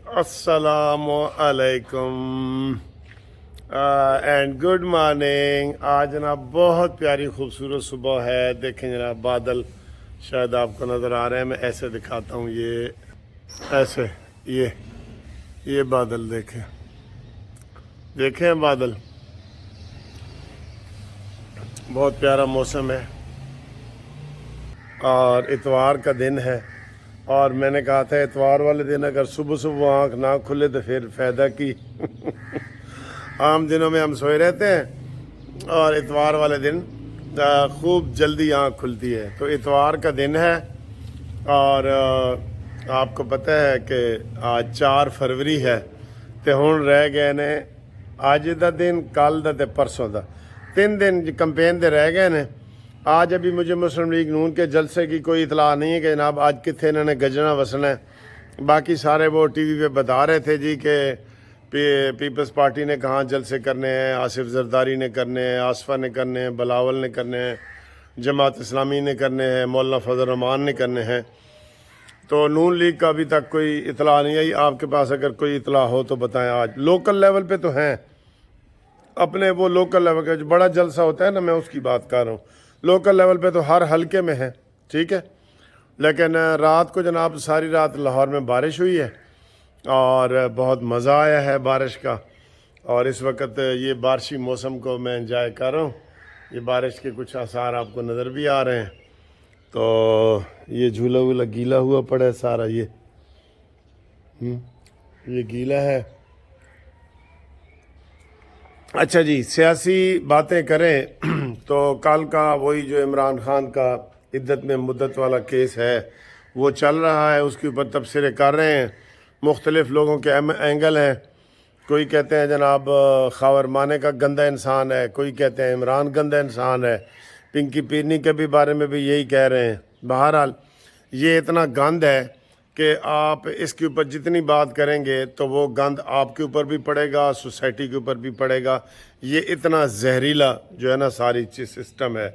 अस्सलामु अलैकुम and good morning. आज जनाब बहुत प्यारी खूबसूरत सुबह है। देखें जनाब, बादल शायद आपको नज़र आ रहे हैं। मैं ऐसे दिखाता हूँ, ये ऐसे ये बादल देखें, देखें बादल, बहुत प्यारा मौसम है और इतवार का दिन है। और मैंने कहा था इतवार वाले दिन अगर सुबह सुबह आँख ना खुले तो फिर फ़ायदा की आम दिनों में हम सोए रहते हैं और इतवार वाले दिन खूब जल्दी आँख खुलती है। तो इतवार का दिन है और आपको पता है कि आज 4 फरवरी है। तो हुण रह गए ने अज दा दिन, कल दा ते परसों दा, 3 दिन कैंपेन दे रह गए ने। आज अभी मुझे मुस्लिम लीग नून के जलसे की कोई इतला नहीं है कि जनाब आज कितने इन्होंने गजना वसना है। बाकी सारे वो टीवी पे बता रहे थे जी कि पीपल्स पार्टी ने कहाँ जलसे करने हैं, आसिफ जरदारी ने करने हैं, आसफा ने करने हैं, बिलावल ने करने हैं, जमात इस्लामी ने करने हैं, मौलाना फजल रहमान ने करने हैं। तो नून लीग का अभी तक कोई इतला नहीं आई। आपके पास अगर कोई इतला हो तो बताएं। आज लोकल लेवल पे तो हैं, अपने वो लोकल लेवल का जो बड़ा जलसा होता है ना, मैं उसकी बात कर रहा हूँ। लोकल लेवल पे तो हर हलके में है, ठीक है। लेकिन रात को जनाब सारी रात लाहौर में बारिश हुई है और बहुत मज़ा आया है बारिश का। और इस वक्त ये बारिशी मौसम को मैं एंजॉय कर रहा हूँ। ये बारिश के कुछ आसार आपको नज़र भी आ रहे हैं। तो ये झूला वूला गीला हुआ पड़ा है सारा, ये गीला है। अच्छा जी, सियासी बातें करें तो कल का वही जो इमरान खान का इद्दत में मुद्दत वाला केस है वो चल रहा है, उसके ऊपर तबसरे कर रहे हैं। मुख्तलिफ लोगों के एंगल हैं। कोई कहते हैं जनाब खावर माने का गंदा इंसान है, कोई कहते हैं इमरान गंदा इंसान है, पिंकी पीरनी के भी बारे में भी यही कह रहे हैं। बहरहाल ये इतना गंद है कि आप इसके ऊपर जितनी बात करेंगे तो वो गंद आपके ऊपर भी पड़ेगा, सोसाइटी के ऊपर भी पड़ेगा। ये इतना जहरीला जो है ना सारी चीज़ सिस्टम है।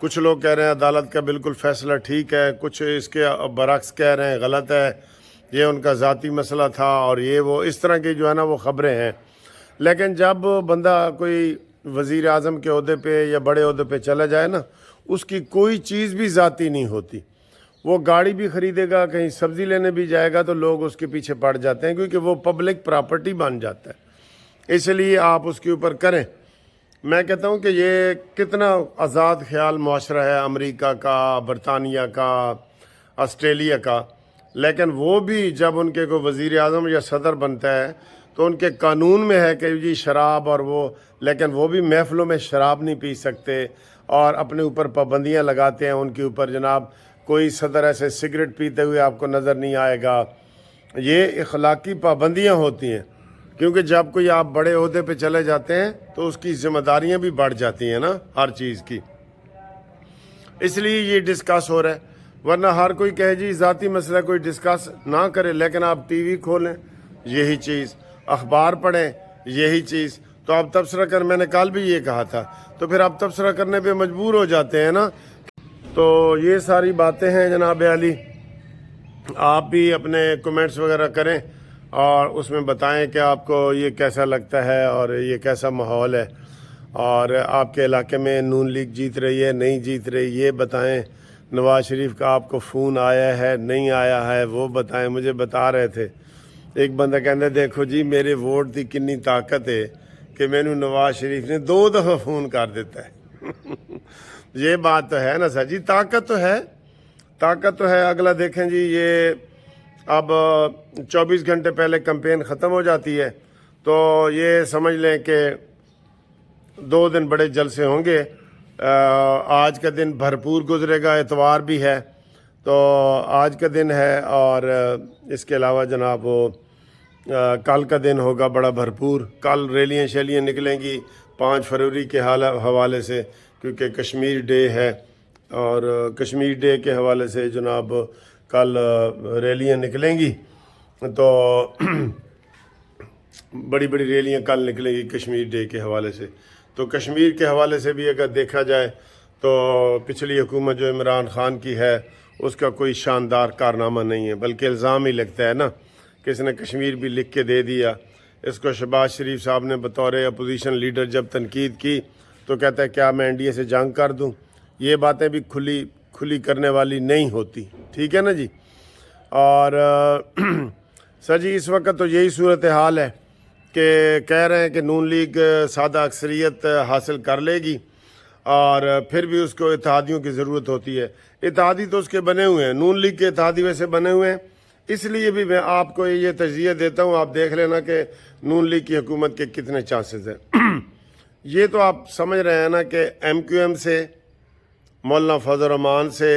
कुछ लोग कह रहे हैं अदालत का बिल्कुल फ़ैसला ठीक है, कुछ इसके बरक्स कह रहे हैं गलत है, ये उनका ज़ाती मसला था और ये वो इस तरह की जो है ना वो ख़बरें हैं। लेकिन जब बंदा कोई वज़ीर आज़म के अहदे पे या बड़े अहदे पे चला जाए ना, उसकी कोई चीज़ भी ज़ाती नहीं होती। वो गाड़ी भी ख़रीदेगा, कहीं सब्ज़ी लेने भी जाएगा तो लोग उसके पीछे पड़ जाते हैं, क्योंकि वो पब्लिक प्रॉपर्टी बन जाता है। इसलिए आप उसके ऊपर करें। मैं कहता हूँ कि ये कितना आज़ाद ख्याल मुआशरा है अमेरिका का, बरतानिया का, ऑस्ट्रेलिया का। लेकिन वो भी जब उनके को वज़ीर आज़म या सदर बनता है तो उनके कानून में है कि जी शराब और वो, लेकिन वो भी महफ़िलों में शराब नहीं पी सकते और अपने ऊपर पाबंदियाँ लगाते हैं उनके ऊपर। जनाब कोई सदर ऐसे सिगरेट पीते हुए आपको नज़र नहीं आएगा। ये इखलाकी पाबंदियाँ होती हैं, क्योंकि जब कोई आप बड़े ओहदे पे चले जाते हैं तो उसकी जिम्मेदारियाँ भी बढ़ जाती हैं ना हर चीज़ की। इसलिए ये डिस्कस हो रहा है। वरना हर कोई कहे जी ज़ाती मसला कोई डिस्कस ना करे, लेकिन आप टीवी खोलें यही चीज़, अखबार पढ़ें यही चीज़। तो आप तबसरा कर, मैंने कल भी ये कहा था, तो फिर आप तबसरा करने पे मजबूर हो जाते हैं ना। तो ये सारी बातें हैं जनाब अली। आप भी अपने कमेंट्स वगैरह करें और उसमें बताएं कि आपको ये कैसा लगता है और ये कैसा माहौल है, और आपके इलाके में नून लीग जीत रही है नहीं जीत रही ये बताएं। नवाज शरीफ का आपको फ़ोन आया है नहीं आया है वो बताएं। मुझे बता रहे थे एक बंदा, कहते देखो जी मेरे वोट की कितनी ताकत है कि मैनू नवाज शरीफ ने 2 दफ़ा फ़ोन कर देता है ये बात तो है ना सर जी, ताकत तो है, ताकत तो है। अगला देखें जी, ये अब 24 घंटे पहले कैंपेन ख़त्म हो जाती है तो ये समझ लें कि 2 दिन बड़े जलसे होंगे। आज का दिन भरपूर गुजरेगा, इतवार भी है तो आज का दिन है। और इसके अलावा जनाब वो कल का दिन होगा बड़ा भरपूर। कल रैलियाँ शैलियाँ निकलेंगी 5 फरवरी के हवाले से, क्योंकि कश्मीर डे है और कश्मीर डे के हवाले से जनाब कल रैलियाँ निकलेंगी। तो बड़ी बड़ी रैलियाँ कल निकलेंगी कश्मीर डे के हवाले से। तो कश्मीर के हवाले से भी अगर देखा जाए तो पिछली हुकूमत जो इमरान खान की है उसका कोई शानदार कारनामा नहीं है, बल्कि इल्ज़ाम ही लगता है ना किसी ने कश्मीर भी लिख के दे दिया। इसको शहबाज शरीफ साहब ने बतौर अपोजिशन लीडर जब तनकीद की तो कहता है क्या मैं एनडीए से जंग कर दूं। ये बातें भी खुली करने वाली नहीं होती, ठीक है ना जी। और सर जी इस वक्त तो यही सूरत हाल है कि कह रहे हैं कि नून लीग सादा अक्सरियत हासिल कर लेगी और फिर भी उसको इत्तेहादियों की ज़रूरत होती है। इत्तेहादी तो उसके बने हुए हैं, नून लीग के इत्तेहादी वैसे बने हुए हैं। इसलिए भी मैं आपको ये तजज़िया देता हूँ, आप देख लेना कि नून लीग की हुकूमत के कितने चांसेस हैं। ये तो आप समझ रहे हैं ना कि MQM से, मौलाना फजल रहमान से,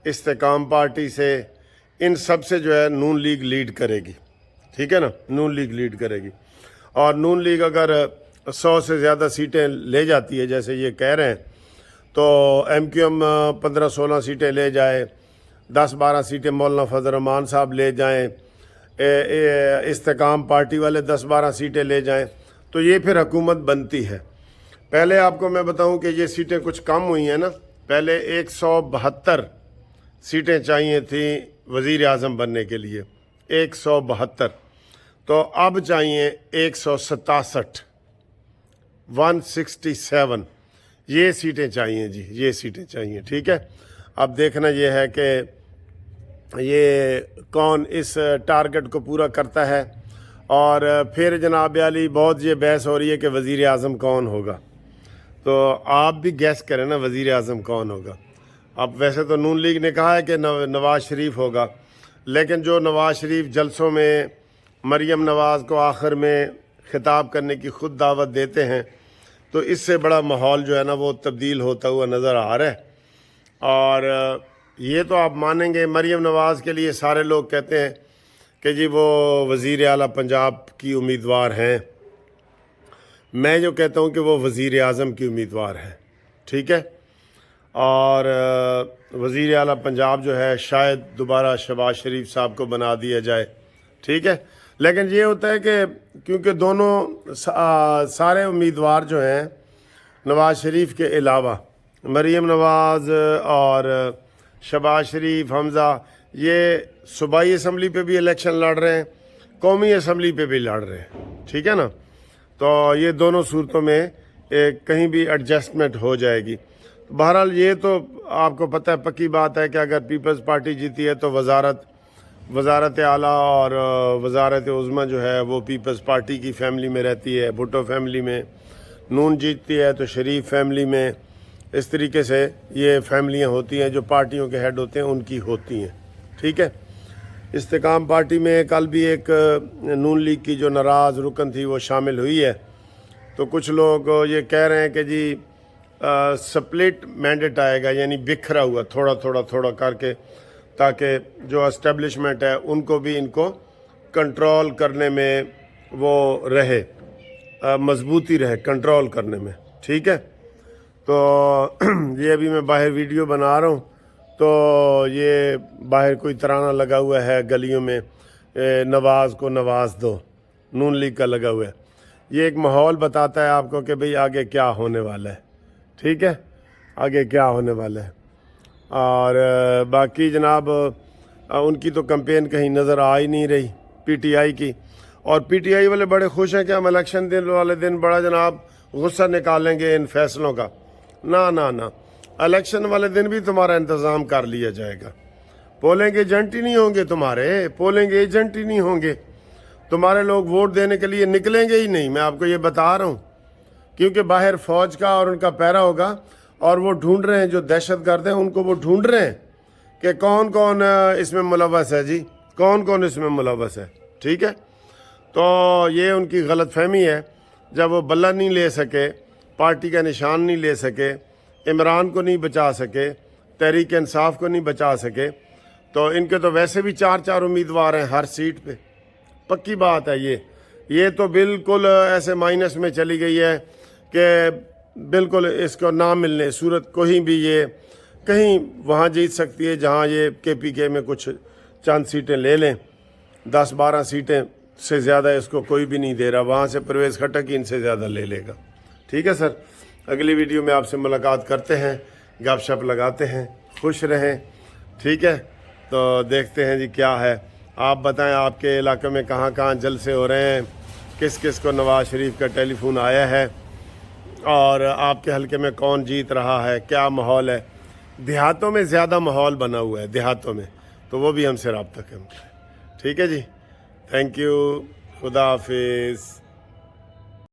इस्तेकाम पार्टी से, इन सब से जो है नून लीग लीड करेगी, ठीक है ना। नून लीग लीड करेगी और नून लीग अगर 100 से ज़्यादा सीटें ले जाती है जैसे ये कह रहे हैं तो MQM 15-16 सीटें ले जाए, 10-12 सीटें मौलाना फजल रहमान साहब ले जाएं, इस्तेकाम पार्टी वाले 10-12 सीटें ले जाएं, तो ये फिर हुकूमत बनती है। पहले आपको मैं बताऊं कि ये सीटें कुछ कम हुई हैं ना। पहले 172 सीटें चाहिए थी वज़ीर आज़म बनने के लिए, 172, तो अब चाहिए 167, 167 ये सीटें चाहिए जी, ये सीटें चाहिए, ठीक है। अब देखना ये है कि ये कौन इस टारगेट को पूरा करता है। और फिर जनाब अली बहुत ये बहस हो रही है कि वज़ीर आज़म कौन होगा, तो आप भी गैस करें ना वज़ीर आज़म कौन होगा। अब वैसे तो नून लीग ने कहा है कि नवाज़ शरीफ होगा, लेकिन जो नवाज़ शरीफ जलसों में मरियम नवाज़ को आखिर में ख़िताब करने की ख़ुद दावत देते हैं तो इससे बड़ा माहौल जो है ना वो तब्दील होता हुआ नज़र आ रहा है। और ये तो आप मानेंगे मरियम नवाज़ के लिए सारे लोग कहते हैं कि जी वो वज़ीर आला पंजाब की उम्मीदवार हैं। मैं जो कहता हूँ कि वो वज़ीर आज़म की उम्मीदवार है, ठीक है। और वज़ीर आला पंजाब जो है शायद दोबारा शहबाज शरीफ साहब को बना दिया जाए, ठीक है। लेकिन ये होता है कि क्योंकि दोनों सारे उम्मीदवार जो हैं नवाज़ शरीफ के अलावा मरियम नवाज़ और शहबाज शरीफ, हमज़ा, ये सूबाई असम्बली पे भी इलेक्शन लड़ रहे हैं, कौमी असम्बली पे भी लड़ रहे हैं, ठीक है ना। तो ये दोनों सूरतों में कहीं भी एडजस्टमेंट हो जाएगी। बहरहाल ये तो आपको पता है, पक्की बात है कि अगर पीपल्स पार्टी जीती है तो वज़ारत आला और वज़ारत उज़्मा जो है वो पीपल्स पार्टी की फैमिली में रहती है, भुट्टो फैमिली में। नून जीतती है तो शरीफ फैमिली में। इस तरीके से ये फैमिलियां होती हैं जो पार्टियों के हेड होते हैं उनकी होती हैं, ठीक है। इस्तेकाम पार्टी में कल भी एक नून लीग की जो नाराज़ रुकन थी वो शामिल हुई है। तो कुछ लोग ये कह रहे हैं कि जी स्प्लिट मैंडेट आएगा, यानी बिखरा हुआ थोड़ा थोड़ा करके, ताकि जो एस्टेब्लिशमेंट है उनको भी इनको कंट्रोल करने में वो रहे, मजबूती रहे कंट्रोल करने में, ठीक है। तो ये अभी मैं बाहर वीडियो बना रहा हूँ तो ये बाहर कोई तराना लगा हुआ है गलियों में, नवाज़ को नवाज दो, नून लीग का लगा हुआ है। ये एक माहौल बताता है आपको कि भाई आगे क्या होने वाला है, ठीक है, आगे क्या होने वाला है। और बाकी जनाब उनकी तो कैंपेन कहीं नज़र आ ही नहीं रही PTI की। और PTI वाले बड़े खुश हैं कि हम इलेक्शन दिन वाले दिन बड़ा जनाब गुस्सा निकालेंगे इन फैसलों का। ना ना ना, इलेक्शन वाले दिन भी तुम्हारा इंतज़ाम कर लिया जाएगा। पोलिंग एजेंट ही नहीं होंगे तुम्हारे, पोलिंग एजेंट ही नहीं होंगे तुम्हारे, लोग वोट देने के लिए निकलेंगे ही नहीं। मैं आपको ये बता रहा हूँ, क्योंकि बाहर फौज का और उनका पैरा होगा और वो ढूंढ रहे हैं, जो दहशतगर्द हैं उनको वो ढूंढ रहे हैं कि कौन कौन इसमें मुलव्वस है जी, कौन कौन इसमें मुलव्वस है, ठीक है। तो ये उनकी गलत फहमी है। जब वो बल्ला नहीं ले सके, पार्टी का निशान नहीं ले सके, इमरान को नहीं बचा सके, तहरीक इंसाफ को नहीं बचा सके, तो इनके तो वैसे भी 4-4 उम्मीदवार हैं हर सीट पे। पक्की बात है ये तो बिल्कुल ऐसे माइनस में चली गई है कि बिल्कुल इसको ना मिलने सूरत कोई भी ये कहीं वहाँ जीत सकती है जहाँ ये KPK में कुछ चंद सीटें ले लें। 10-12 सीटें से ज़्यादा इसको कोई भी नहीं दे रहा, वहाँ से परवेज़ खट्टक ही इनसे ज़्यादा ले लेगा, ठीक है सर। अगली वीडियो में आपसे मुलाकात करते हैं, गपशप लगाते हैं, खुश रहें, ठीक है। तो देखते हैं जी क्या है। آپ بتائیں آپ کے علاقے میں کہاں کہاں جلسے ہو رہے ہیں، کس کس کو نواز شریف کا ٹیلی فون آیا ہے، اور آپ کے حلقے میں کون جیت رہا ہے، کیا ماحول ہے۔ دیہاتوں میں زیادہ ماحول بنا ہوا ہے، دیہاتوں میں، تو وہ بھی ہم سے رابطہ کریں۔ ٹھیک ہے جی، تھینک یو، خدا حافظ۔